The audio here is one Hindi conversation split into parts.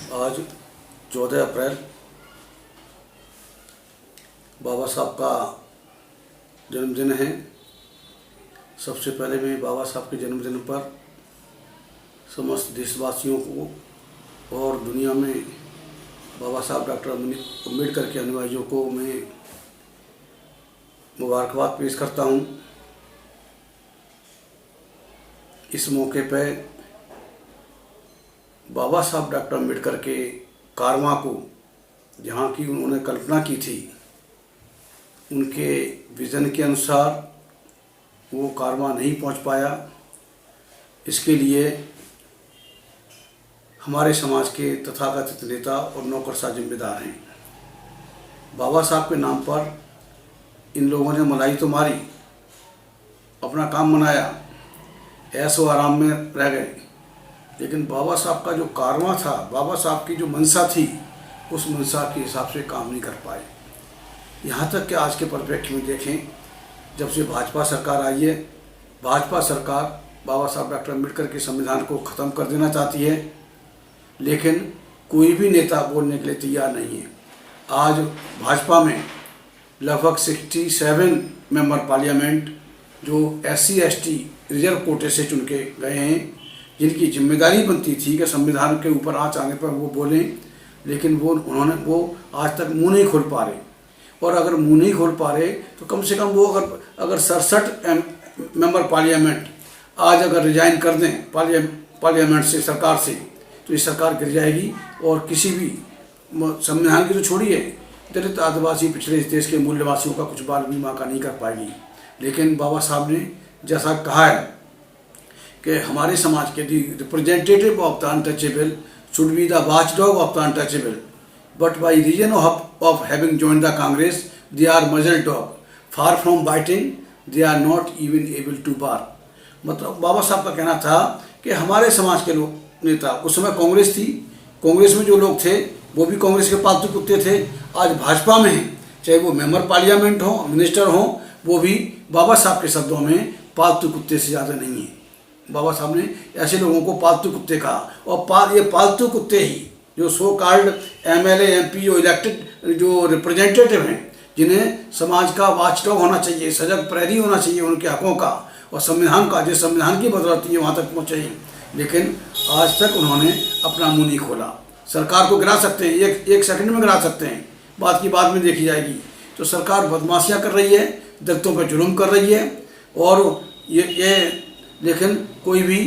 आज 14 अप्रैल बाबा साहब का जन्मदिन है। सबसे पहले मैं बाबा साहब के जन्मदिन पर समस्त देशवासियों को और दुनिया में बाबा साहब डॉक्टर अम्बेडकर के अनुयायियों को मैं मुबारकबाद पेश करता हूँ। इस मौके पर बाबा साहब डॉक्टर अम्बेडकर के कारवां को जहाँ की उन्होंने कल्पना की थी, उनके विज़न के अनुसार वो कारवां नहीं पहुँच पाया। इसके लिए हमारे समाज के तथाकथित नेता और नौकरशाह जिम्मेदार हैं। बाबा साहब के नाम पर इन लोगों ने मलाई तो मारी, अपना काम मनाया, ऐशो आराम में रह गए, लेकिन बाबा साहब का जो कारवां था, बाबा साहब की जो मंशा थी, उस मंशा के हिसाब से काम नहीं कर पाए। यहाँ तक कि आज के परिप्रेक्ष्य में देखें, जब से भाजपा सरकार आई है, भाजपा सरकार बाबा साहब डॉक्टर अम्बेडकर के संविधान को ख़त्म कर देना चाहती है, लेकिन कोई भी नेता बोलने के लिए तैयार नहीं है। आज भाजपा में लगभग 67 मेंबर पार्लियामेंट जो SC ST रिजर्व कोटे से चुन के गए हैं, जिनकी जिम्मेदारी बनती थी कि संविधान के ऊपर आँच आने पर वो बोलें, लेकिन वो आज तक मुंह नहीं खोल पा रहे। और अगर मुंह नहीं खोल पा रहे तो कम से कम वो अगर 67 मेंबर पार्लियामेंट आज अगर रिजाइन कर दें पार्लियामेंट से, सरकार से, तो ये सरकार गिर जाएगी और किसी भी संविधान की तो छोड़िए, दलित आदिवासी पिछड़े इस देश के मूल्यवासियों का कुछ बाल बीमा का नहीं कर पाएगी। लेकिन बाबा साहब ने जैसा कहा है कि हमारे समाज के representative of the untouchable should be the watchdog of the untouchable, but by reason of having joined the Congress they are muzzle dog, far from biting they are not even able to bark. मतलब बाबा साहब का कहना था कि हमारे समाज के लोग नेता, उस समय कांग्रेस थी, कांग्रेस में जो लोग थे वो भी कांग्रेस के पालतू कुत्ते थे, आज भाजपा में हैं, चाहे वो मेंबर पार्लियामेंट हो, मिनिस्टर हो, वो भी बाबा साहब के शब्दों में पालतू कुत्ते से ज़्यादा नहीं है। बाबा साहब ने ऐसे लोगों को पालतू कुत्ते कहा, और ये पालतू कुत्ते ही जो सो कॉल्ड MLA MP जो इलेक्टेड जो रिप्रेजेंटेटिव हैं, जिन्हें समाज का वाचडॉग होना चाहिए, सजग प्रहरी होना चाहिए उनके हकों का और संविधान का, जिस संविधान की बदौलत है वहाँ तक पहुँचे, लेकिन आज तक उन्होंने अपना मुँह नहीं खोला। सरकार को गिरा सकते हैं, एक सेकंड में गिरा सकते हैं, बात की बाद में देखी जाएगी। तो सरकार बदमाशियाँ कर रही है, दलितों पर जुल्म कर रही है, और ये लेकिन कोई भी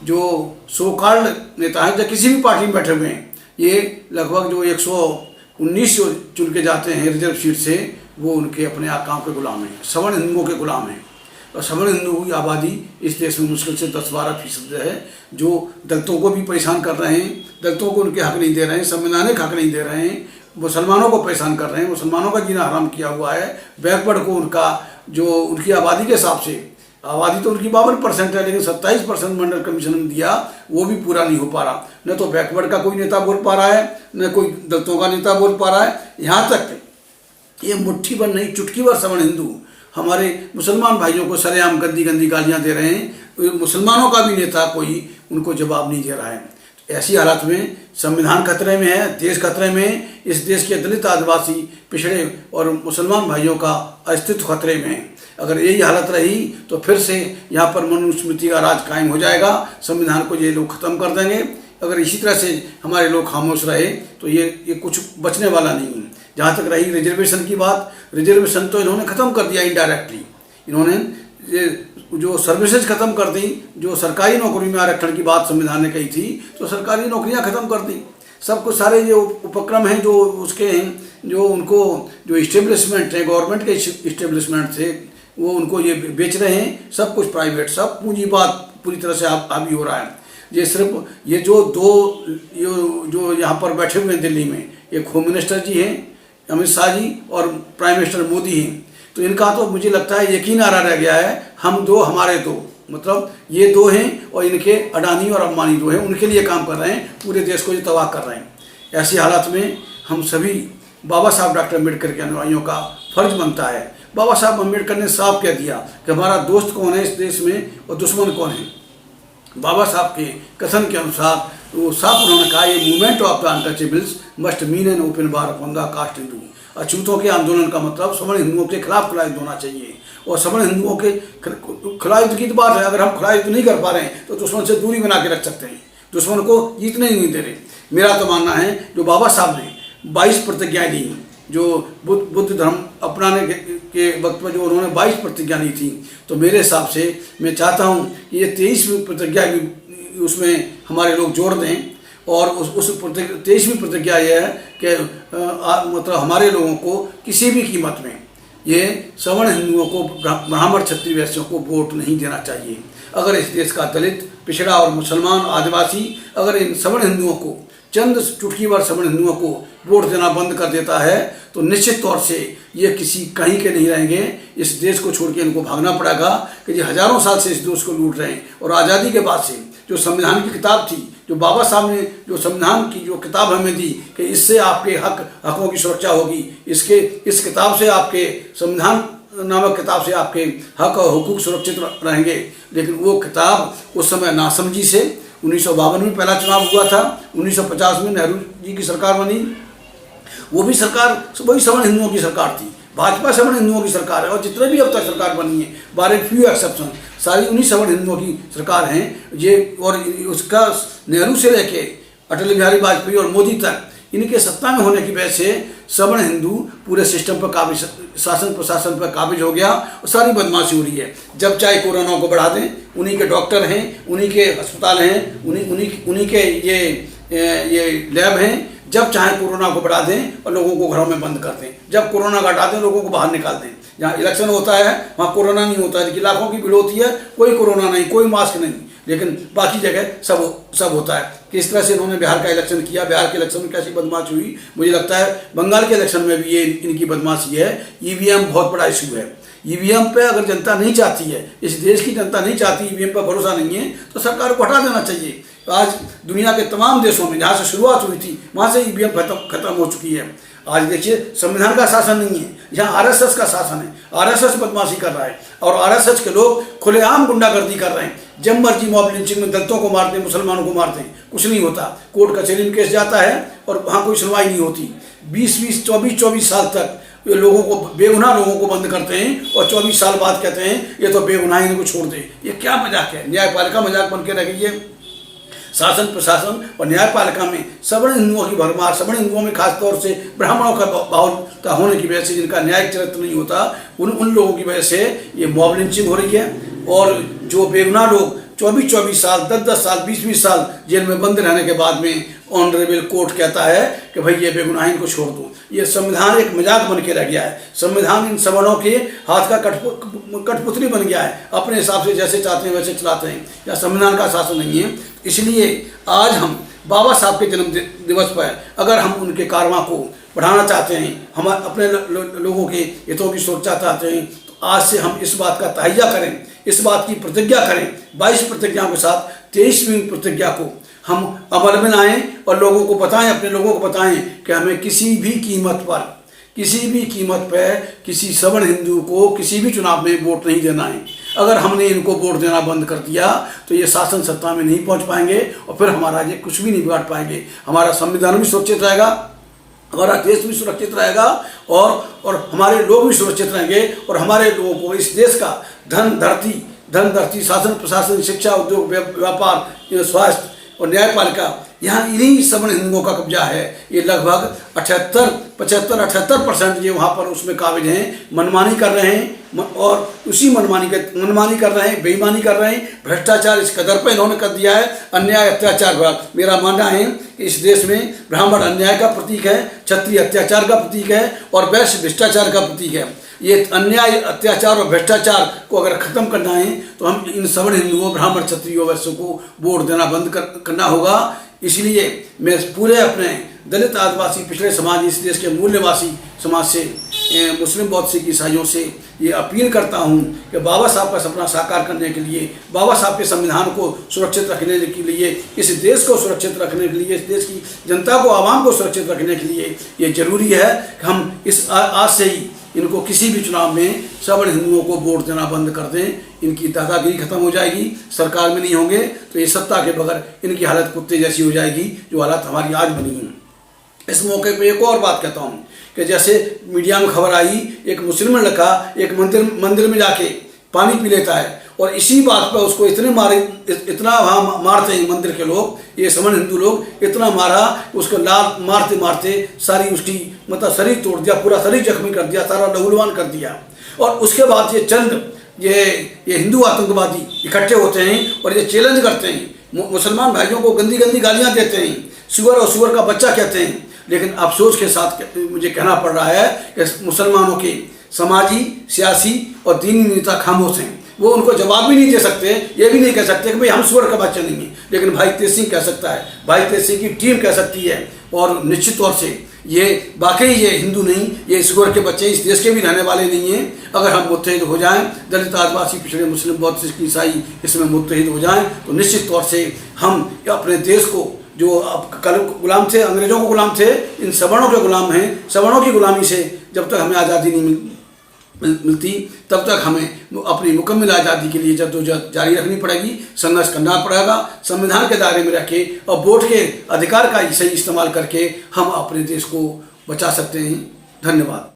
जो सो कॉल्ड नेता हैं, जो किसी भी पार्टी में बैठे हुए हैं, ये लगभग जो 119 जो चुन के जाते हैं रिजर्व सीट से, वो उनके अपने आकाम के गुलाम हैं, सवर्ण हिंदुओं के गुलाम हैं। और सवर्ण हिंदुओं की आबादी इस देश में मुश्किल से 10-12% है, जो दलितों को भी परेशान कर रहे हैं, दलितों को उनके हक नहीं दे रहे हैं, संवैधानिक हक नहीं दे रहे हैं, मुसलमानों को परेशान कर रहे हैं, मुसलमानों का जीना हराम किया हुआ है। बैकवर्ड को उनकी आबादी के हिसाब से, आबादी तो उनकी 52% है, लेकिन 27% मंडल कमीशन ने दिया, वो भी पूरा नहीं हो पा रहा। न तो बैकवर्ड का कोई नेता बोल पा रहा है, न कोई दलितों का नेता बोल पा रहा है। यहाँ तक ये मुट्ठी भर नहीं, चुटकी भर सवर्ण हिंदू हमारे मुसलमान भाइयों को सरेआम गंदी गंदी गालियाँ दे रहे हैं। मुसलमानों का भी नेता कोई उनको जवाब नहीं दे रहा है। ऐसी हालत में संविधान खतरे में है, देश खतरे में, इस देश के दलित आदिवासी पिछड़े और मुसलमान भाइयों का अस्तित्व खतरे में है। अगर यही हालत रही तो फिर से यहाँ पर मनुस्मृति का राज कायम हो जाएगा, संविधान को ये लोग ख़त्म कर देंगे। अगर इसी तरह से हमारे लोग खामोश रहे तो ये कुछ बचने वाला नहीं है। जहाँ तक रही रिजर्वेशन की बात, रिजर्वेशन तो इन्होंने ख़त्म कर दिया इनडायरेक्टली। इन्होंने ये जो सर्विसेज ख़त्म कर दी, जो सरकारी नौकरी में आरक्षण की बात संविधान ने कही थी, तो सरकारी नौकरियां ख़त्म कर दी। सब कुछ सारे जो उपक्रम हैं जो उसके हैं, जो उनको जो इस्टेब्लिशमेंट है, गवर्नमेंट के इस्टेब्लिशमेंट थे, वो उनको ये बेच रहे हैं। सब कुछ प्राइवेट, सब पूंजीवाद पूरी तरह से हावी हो रहा है। ये सिर्फ ये जो यहाँ पर बैठे हुए हैं दिल्ली में, एक होम मिनिस्टर जी हैं अमित शाह जी, और प्राइम मिनिस्टर मोदी हैं, तो इनका तो मुझे लगता है यकीन आ रह गया है, हम दो हमारे दो, मतलब ये दो हैं और इनके अडानी और अंबानी दो हैं, उनके लिए काम कर रहे हैं, पूरे देश को ये तबाह कर रहे हैं। ऐसी हालत में हम सभी बाबा साहब डॉक्टर अम्बेडकर के अनुयायियों का फर्ज बनता है। बाबा साहब अम्बेडकर ने साफ कह दिया कि हमारा दोस्त कौन है इस देश में और दुश्मन कौन है। बाबा साहब के कथन के अनुसार तो साफ उन्होंने कहा, ये movement of the untouchables must mean an open war upon the caste Hindu. अछूतों के आंदोलन का मतलब सवर्ण हिंदुओं के खिलाफ खुला युद्ध होना चाहिए, और सवर्ण हिंदुओं के खुला युद्ध की तो बात है। अगर हम खुला युद्ध नहीं कर पा रहे हैं तो दुश्मन से दूरी बना के रख सकते हैं, दुश्मन को जीतने ही नहीं दे रहे। मेरा तो मानना है जो बाबा साहब ने 22 प्रतिज्ञाएं दी, जो बुद्ध धर्म अपनाने के वक्त में जो उन्होंने 22 प्रतिज्ञा ली थी, तो मेरे हिसाब से मैं चाहता हूँ कि ये 23वीं प्रतिज्ञा भी उसमें हमारे लोग जोड़ दें। और उस 23वीं प्रतिज्ञा ये है कि मतलब हमारे लोगों को किसी भी कीमत में ये सवर्ण हिंदुओं को, ब्राह्मण क्षत्रिय वैश्यों को वोट नहीं देना चाहिए। अगर इस देश का दलित, पिछड़ा और मुसलमान, आदिवासी अगर इन सवर्ण हिंदुओं को, चंद चुटकी भर सवर्ण हिंदुओं को वोट देना बंद कर देता है तो निश्चित तौर से ये किसी कहीं के नहीं रहेंगे। इस देश को छोड़ के इनको भागना पड़ेगा कि ये हजारों साल से इस देश को लूट रहे हैं। और आज़ादी के बाद से जो संविधान की किताब थी, जो बाबा साहब ने जो संविधान की जो किताब हमें दी कि इससे आपके हकों की सुरक्षा होगी, इस किताब से, आपके संविधान नामक किताब से आपके हक और हुकूक सुरक्षित रहेंगे, लेकिन वो किताब उस समय नासमझी से 1952 में पहला चुनाव हुआ था, 1950 में नेहरू जी की सरकार बनी, वो भी सरकार वही सवर्ण हिंदुओं की सरकार थी। भाजपा सवर्ण हिंदुओं की सरकार है, और जितने भी अब तक सरकार बनी है, बारे फ्यू एक्सेप्शन, सारी उन्हीं सवर्ण हिंदुओं की सरकार हैं ये। और उसका नेहरू से लेके अटल बिहारी वाजपेयी और मोदी तक इनके सत्ता में होने की वजह से सवर्ण हिंदू पूरे सिस्टम पर काबिज, शासन प्रशासन पर काबिज हो गया, और सारी बदमाशी हो रही है। जब चाहे कोरोना को बढ़ा दें, उन्हीं के डॉक्टर हैं, उन्हीं के अस्पताल हैं, उन्हीं के ये लैब हैं। जब चाहे कोरोना को बढ़ा दें और लोगों को घरों में बंद कर दें, जब कोरोना को हटा दें लोगों को बाहर निकाल दें। जहाँ इलेक्शन होता है वहाँ कोरोना नहीं होता है, लेकिन लाखों की भीड़ होती है, कोई कोरोना नहीं, कोई मास्क नहीं, लेकिन बाकी जगह सब होता है। किस तरह से इन्होंने बिहार का इलेक्शन किया, बिहार के इलेक्शन में कैसी बदमाशी हुई, मुझे लगता है बंगाल के इलेक्शन में भी ये इनकी बदमाशी है। ईवीएम बहुत बड़ा इशू है। ईवीएम पे अगर जनता नहीं चाहती है, इस देश की जनता नहीं चाहती, ईवीएम पर भरोसा नहीं है, तो सरकार को हटा देना चाहिए। आज दुनिया के तमाम देशों में जहाँ से शुरुआत हुई थी वहाँ से ईवीएम खत्म हो चुकी है। आज देखिए संविधान का शासन नहीं है, यहाँ आरएसएस का शासन है। आरएसएस बदमाशी कर रहा है, और आरएसएस के लोग खुलेआम गुंडागर्दी कर रहे हैं। जब मर्जी मॉब लिंचिंग में दलितों को मारते हैं, मुसलमानों को मारते हैं, कुछ नहीं होता। कोर्ट कचहरी में केस जाता है और वहाँ कोई सुनवाई नहीं होती। 20-20, 24-24 साल तक ये लोगों को, बेगुनाह लोगों को बंद करते हैं, और 24 साल बाद कहते हैं ये तो बेगुनाह, इनको छोड़ दे। ये क्या मजाक है? न्यायपालिका मजाक बन के रह गई है। शासन प्रशासन और न्यायपालिका में सवर्ण हिंदुओं की भरमार, सवर्ण हिंदुओं में खासतौर से ब्राह्मणों का बाहुल्यता होने की वजह से, जिनका न्यायिक चरित्र नहीं होता, उन लोगों की वजह से ये मॉब लिंचिंग हो रही है। और जो बेगुनाह लोग 24-24 साल, 10-10 साल, 20-20 साल जेल में बंद रहने के बाद में ऑनरेबल कोर्ट कहता है कि भाई ये बेगुनाह, इनको छोड़ दो। ये संविधान एक मजाक बन के रह गया है। संविधान इन सवर्णों के हाथ का कठपुतली बन गया है, अपने हिसाब से जैसे चाहते हैं वैसे चलाते हैं। या संविधान का शासन नहीं है। इसलिए आज हम बाबा साहब के जन्म दिवस पर अगर हम उनके कारवां को बढ़ाना चाहते हैं, हम अपने लोगों के हितों की सुरक्षा चाहते हैं, तो आज से हम इस बात का तहैया करें, इस बात की प्रतिज्ञा करें। 22 प्रतिज्ञाओं के साथ 23वीं प्रतिज्ञा को हम अमल में लाएं और लोगों को बताएं, अपने लोगों को बताएं कि हमें किसी भी कीमत पर किसी सवर्ण हिंदू को किसी भी चुनाव में वोट नहीं देना है। अगर हमने इनको वोट देना बंद कर दिया तो ये शासन सत्ता में नहीं पहुंच पाएंगे, और फिर हमारा ये कुछ भी नहीं बिगाड़ पाएंगे। हमारा संविधान भी सुरक्षित रहेगा, हमारा देश भी सुरक्षित रहेगा, और हमारे लोग भी सुरक्षित रहेंगे। और हमारे लोगों को इस देश का धन धरती, शासन प्रशासन, शिक्षा, उद्योग, व्यापार, स्वास्थ्य और न्यायपालिका, यहाँ इन्हीं सवर्ण हिंदुओं का कब्जा है। ये लगभग 75-78% ये वहाँ पर उसमें काबिज हैं। मनमानी कर रहे हैं, और उसी मनमानी कर रहे हैं, बेईमानी कर रहे हैं। भ्रष्टाचार इस कदर पर इन्होंने कर दिया है, अन्याय अत्याचार का। मेरा मानना है कि इस देश में ब्राह्मण अन्याय का प्रतीक है, क्षत्रिय अत्याचार का प्रतीक है, और वैश्य भ्रष्टाचार का प्रतीक है। ये अन्याय, अत्याचार और भ्रष्टाचार को अगर ख़त्म करना है तो हम इन सवर्ण हिंदुओं, ब्राह्मण, क्षत्रियों, वैश्यों को वोट देना बंद करना होगा। इसलिए मैं पूरे अपने दलित, आदिवासी, पिछड़े समाज, इस देश के मूल्यवासी समाज से, मुस्लिम, बौद्ध, सिख, ईसाइयों से ये अपील करता हूँ कि बाबा साहब का सपना साकार करने के लिए, बाबा साहब के संविधान को सुरक्षित रखने के लिए, इस देश को सुरक्षित रखने के लिए, इस देश की जनता को, आवाम को सुरक्षित रखने के लिए ये जरूरी है कि हम इस आज से ही इनको किसी भी चुनाव में सवर्ण हिंदुओं को वोट देना बंद कर दें। इनकी दादागिरी खत्म हो जाएगी, सरकार में नहीं होंगे तो ये सत्ता के बगैर इनकी हालत कुत्ते जैसी हो जाएगी, जो हालत हमारी आज बनी है। इस मौके पे एक और बात कहता हूँ कि जैसे मीडिया में खबर आई, एक मुस्लिम लड़का एक मंदिर में जाके पानी पी लेता है और इसी बात पर उसको इतना वहाँ मारते हैं मंदिर के लोग, ये समझ हिंदू लोग, इतना मारा उसको लाल मारते मारते सारी उसकी मतलब शरीर तोड़ दिया, पूरा शरीर जख्मी कर दिया, सारा लहूलुहान कर दिया। और उसके बाद ये चंद ये हिंदू आतंकवादी इकट्ठे होते हैं और ये चैलेंज करते हैं, मुसलमान भाइयों को गंदी गंदी गालियाँ देते हैं, सुअर और सुअर का बच्चा कहते हैं। लेकिन अफसोस के साथ मुझे कहना पड़ रहा है कि मुसलमानों के समाजी, सियासी और दीनी नेता खामोश हैं, वो उनको जवाब भी नहीं दे सकते, ये भी नहीं कह सकते कि भाई हम सुअर का बच्चा नहीं है। लेकिन भाई तेज सिंह कह सकता है, भाई तेज सिंह की टीम कह सकती है, और निश्चित तौर से ये वाकई ये हिंदू नहीं, ये सुअर के बच्चे इस देश के भी रहने वाले नहीं हैं। अगर हम मुत्तहिद हो जाएं, दलित, आदिवासी, पिछड़े, मुस्लिम, बौद्ध, सिख, ईसाई इसमें मुत्तहिद हो जाएं तो निश्चित तौर से हम अपने देश को, जो अब कल गुलाम थे, अंग्रेजों को गुलाम थे, इन सवर्णों के गुलाम हैं। सवर्णों की गुलामी से जब तक हमें आज़ादी नहीं मिलती तब तक हमें अपनी मुकम्मल आज़ादी के लिए जद्दोजहद जारी रखनी पड़ेगी, संघर्ष करना पड़ेगा, संविधान के दायरे में रह के और वोट के अधिकार का सही इस्तेमाल करके हम अपने देश को बचा सकते हैं। धन्यवाद।